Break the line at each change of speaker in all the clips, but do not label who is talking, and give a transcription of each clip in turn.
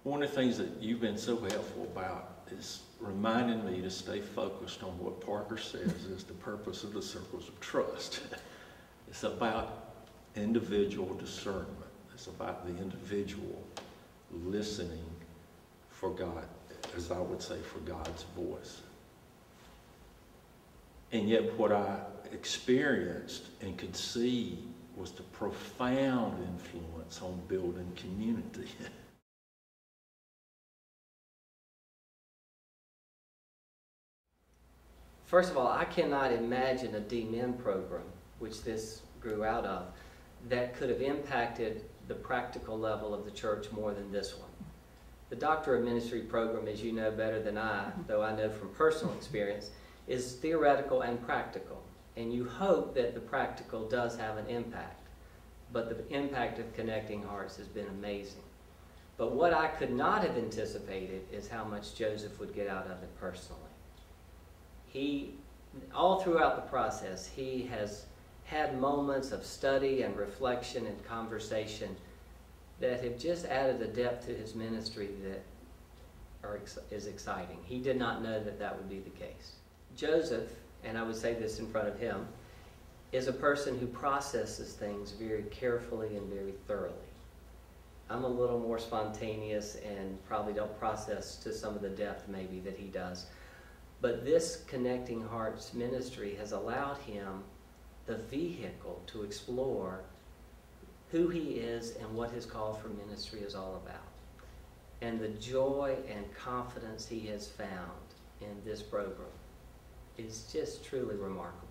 One of the things that you've been so helpful about is reminding me to stay focused on what Parker says is the purpose of the circles of trust. It's about individual discernment. It's about the individual listening for God, as I would say, for God's voice. And yet what I experienced and could see was the profound influence on building community.
First of all, I cannot imagine a DMin program, which this grew out of, that could have impacted the practical level of the church more than this one. The Doctor of Ministry program, as you know better than I, though I know from personal experience, is theoretical and practical. And you hope that the practical does have an impact. But the impact of Connecting Hearts has been amazing. But what I could not have anticipated is how much Joseph would get out of it personally. All throughout the process, he has had moments of study and reflection and conversation that have just added a depth to his ministry that is exciting. He did not know that that would be the case. Joseph, and I would say this in front of him, is a person who processes things very carefully and very thoroughly. I'm a little more spontaneous and probably don't process to some of the depth maybe that he does. But this Connecting Hearts ministry has allowed him the vehicle to explore who he is and what his call for ministry is all about. And the joy and confidence he has found in this program is just truly remarkable.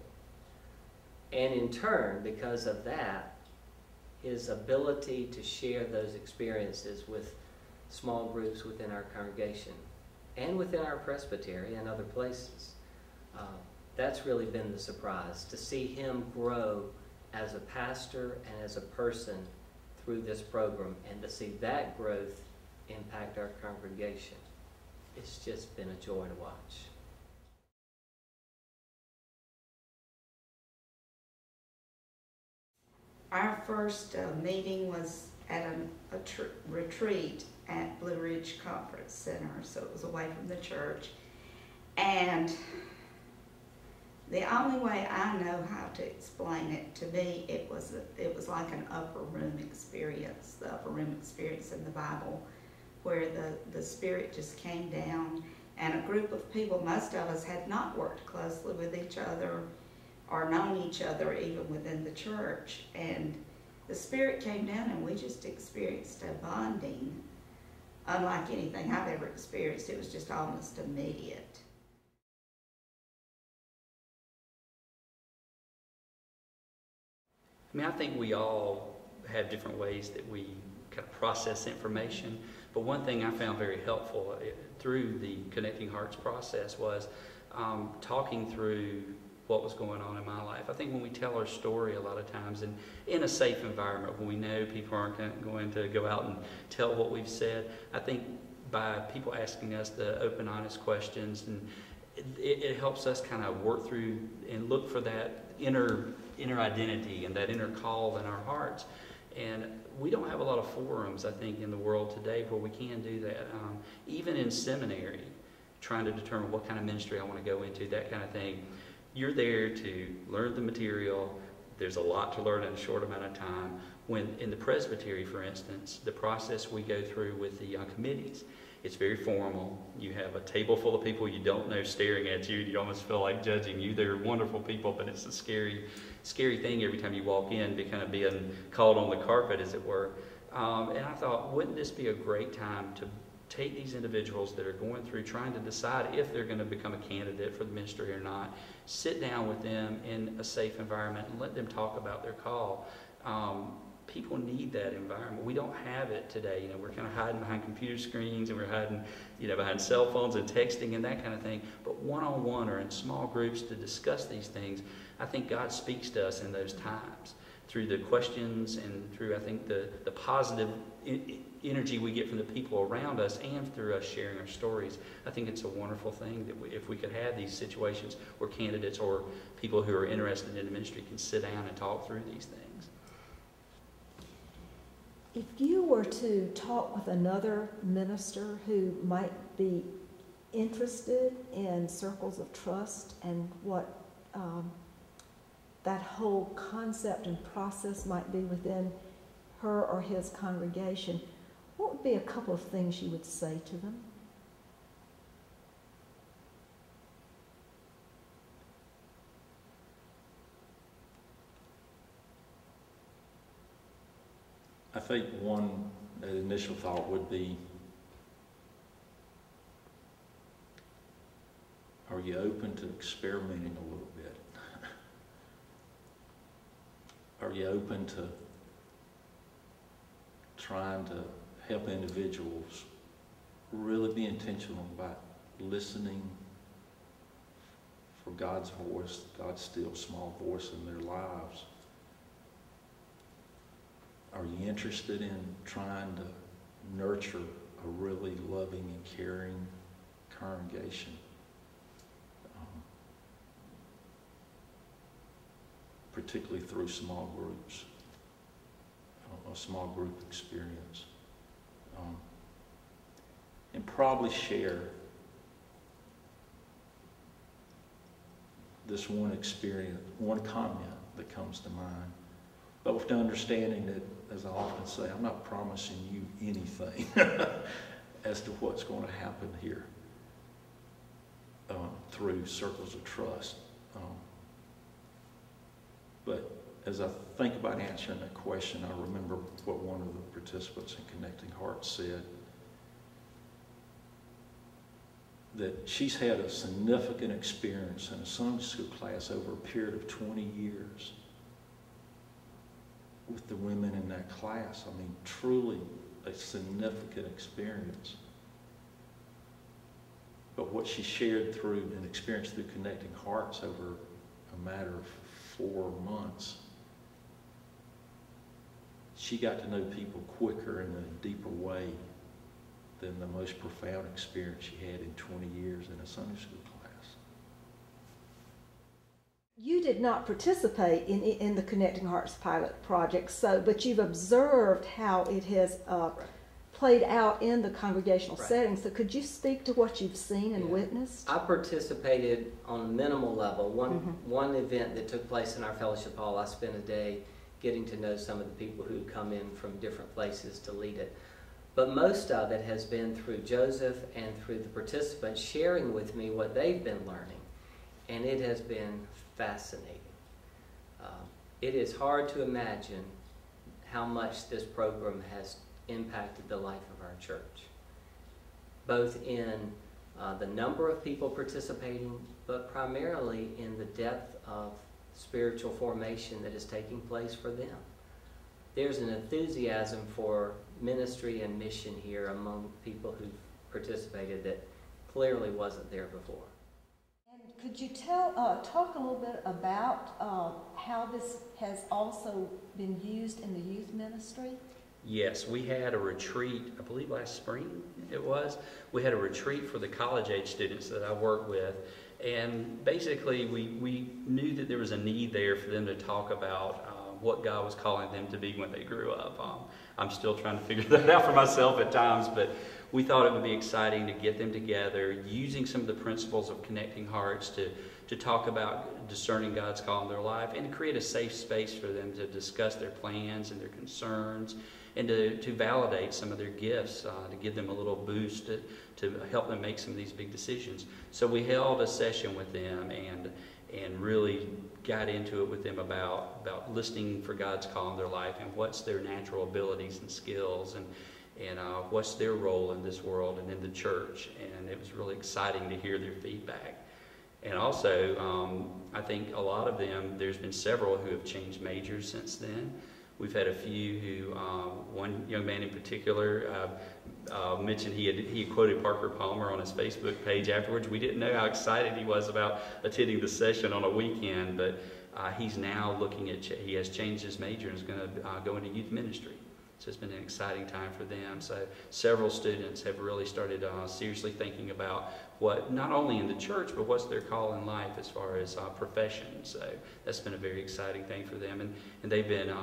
And in turn, because of that, his ability to share those experiences with small groups within our congregation and within our presbytery and other places. That's really been the surprise, to see him grow as a pastor and as a person through this program, and to see that growth impact our congregation. It's just been a joy to watch.
Our first meeting was at a retreat at Blue Ridge Conference Center, so it was away from the church. And the only way I know how to explain it, to me, it was like an upper room experience, the upper room experience in the Bible, where the Spirit just came down, and a group of people, most of us had not worked closely with each other or known each other even within the church, and the Spirit came down and we just experienced a bonding unlike anything I've ever experienced. It was just almost immediate.
I mean, I think we all have different ways that we kind of process information, but one thing I found very helpful through the Connecting Hearts process was talking through what was going on in my life. I think when we tell our story a lot of times, and in a safe environment, when we know people aren't going to go out and tell what we've said, I think by people asking us the open, honest questions, and it helps us kind of work through and look for that inner identity and that inner call in our hearts. And we don't have a lot of forums, I think, in the world today where we can do that. Even in seminary, trying to determine what kind of ministry I want to go into, that kind of thing. You're there to learn the material. There's a lot to learn in a short amount of time. When in the presbytery, for instance, the process we go through with the committees, it's very formal. You have a table full of people you don't know staring at you. You almost feel like judging you. They're wonderful people, but it's a scary thing every time you walk in, be kind of being called on the carpet, as it were. And I thought, wouldn't this be a great time to take these individuals that are going through trying to decide if they're going to become a candidate for the ministry or not, sit down with them in a safe environment and let them talk about their call. People need that environment. We don't have it today. We're kind of hiding behind computer screens, and we're hiding, behind cell phones and texting and that kind of thing. But one-on-one or in small groups to discuss these things, I think God speaks to us in those times through the questions and through, I think, the positive energy we get from the people around us and through us sharing our stories. I think it's a wonderful thing that if we could have these situations where candidates or people who are interested in the ministry can sit down and talk through these things.
If you were to talk with another minister who might be interested in circles of trust and what that whole concept and process might be within her or his congregation, what would be a couple of things you would say to them?
I think one initial thought would be, are you open to experimenting a little bit? Are you open to trying to help individuals really be intentional about listening for God's voice, God's still small voice in their lives? Are you interested in trying to nurture a really loving and caring congregation? Particularly through small groups, a small group experience. And probably share this one experience, one comment that comes to mind, but with the understanding that, as I often say, I'm not promising you anything as to what's going to happen here through circles of trust. But as I think about answering that question, I remember what one of the participants in Connecting Hearts said, that she's had a significant experience in a Sunday school class over a period of 20 years with the women in that class. I mean, truly a significant experience. But what she shared through and experienced through Connecting Hearts over a matter of 4 months, she got to know people quicker and in a deeper way than the most profound experience she had in 20 years in a Sunday school class.
You did not participate in the Connecting Hearts pilot project, but you've observed how it has played out in the congregational setting. So could you speak to what you've seen and witnessed?
I participated on a minimal level. One event that took place in our fellowship hall, I spent a day getting to know some of the people who come in from different places to lead it. But most of it has been through Joseph and through the participants sharing with me what they've been learning. And it has been fascinating. It is hard to imagine how much this program has impacted the life of our church, both in the number of people participating, but primarily in the depth of spiritual formation that is taking place for them. There's an enthusiasm for ministry and mission here among people who've participated that clearly wasn't there before.
And could you talk a little bit about how this has also been used in the youth ministry?
Yes, we had a retreat, I believe last spring it was. We had a retreat for the college-age students that I work with. And basically we knew that there was a need there for them to talk about what God was calling them to be when they grew up. I'm still trying to figure that out for myself at times, but we thought it would be exciting to get them together using some of the principles of Connecting Hearts to talk about discerning God's call in their life and to create a safe space for them to discuss their plans and their concerns and to validate some of their gifts, to give them a little boost to help them make some of these big decisions. So we held a session with them and really got into it with them about listening for God's call in their life and what's their natural abilities and skills and what's their role in this world and in the church. And it was really exciting to hear their feedback. And also, I think a lot of them, there's been several who have changed majors since then. We've had a few who, one young man in particular mentioned he had quoted Parker Palmer on his Facebook page afterwards. We didn't know how excited he was about attending the session on a weekend, but he's now looking at, he has changed his major and is going to go into youth ministry. So it's been an exciting time for them. So several students have really started seriously thinking about what, not only in the church, but what's their call in life as far as profession. So that's been a very exciting thing for them. And they've been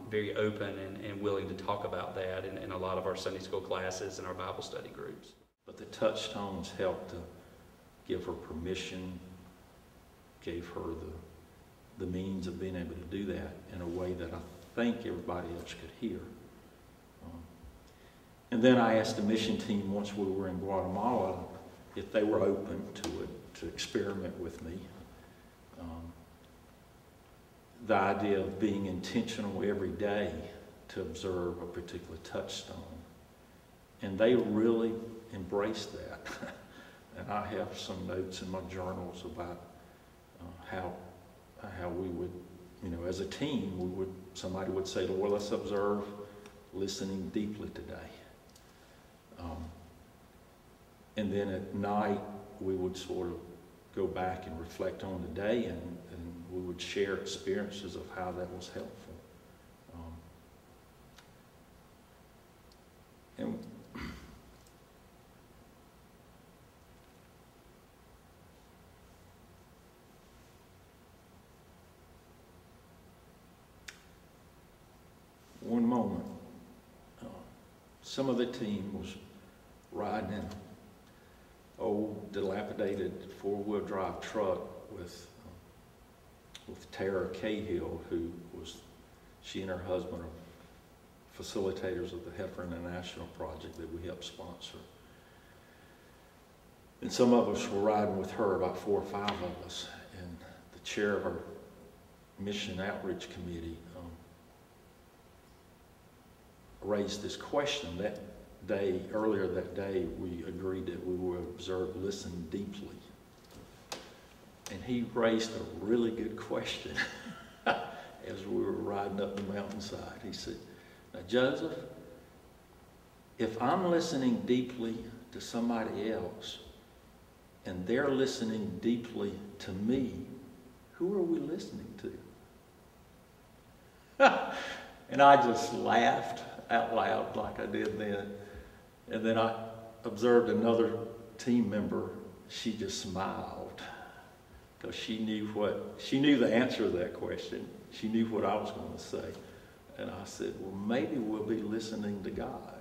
very open and willing to talk about that in a lot of our Sunday school classes and our Bible study groups.
But the Touchstones helped to give her permission, gave her the means of being able to do that in a way that I think everybody else could hear. And then I asked the mission team once we were in Guatemala if they were open to it, to experiment with me. The idea of being intentional every day to observe a particular touchstone. And they really embraced that. And I have some notes in my journals about how we would, as a team, somebody would say, well, let's observe listening deeply today. And then at night, we would sort of go back and reflect on the day, and we would share experiences of how that was helpful. And one moment, some of the team was riding an old, dilapidated four-wheel drive truck with Tara Cahill, who she and her husband are facilitators of the Heifer International Project that we helped sponsor. And some of us were riding with her, about 4 or 5 of us, and the chair of our Mission Outreach Committee raised this question. Earlier that day, we agreed that we would observe, listen deeply. And he raised a really good question as we were riding up the mountainside. He said, now Joseph, if I'm listening deeply to somebody else and they're listening deeply to me, who are we listening to? And I just laughed out loud like I did then. And then I observed another team member. She just smiled because she knew the answer to that question. She knew what I was going to say. And I said, well, maybe we'll be listening to God.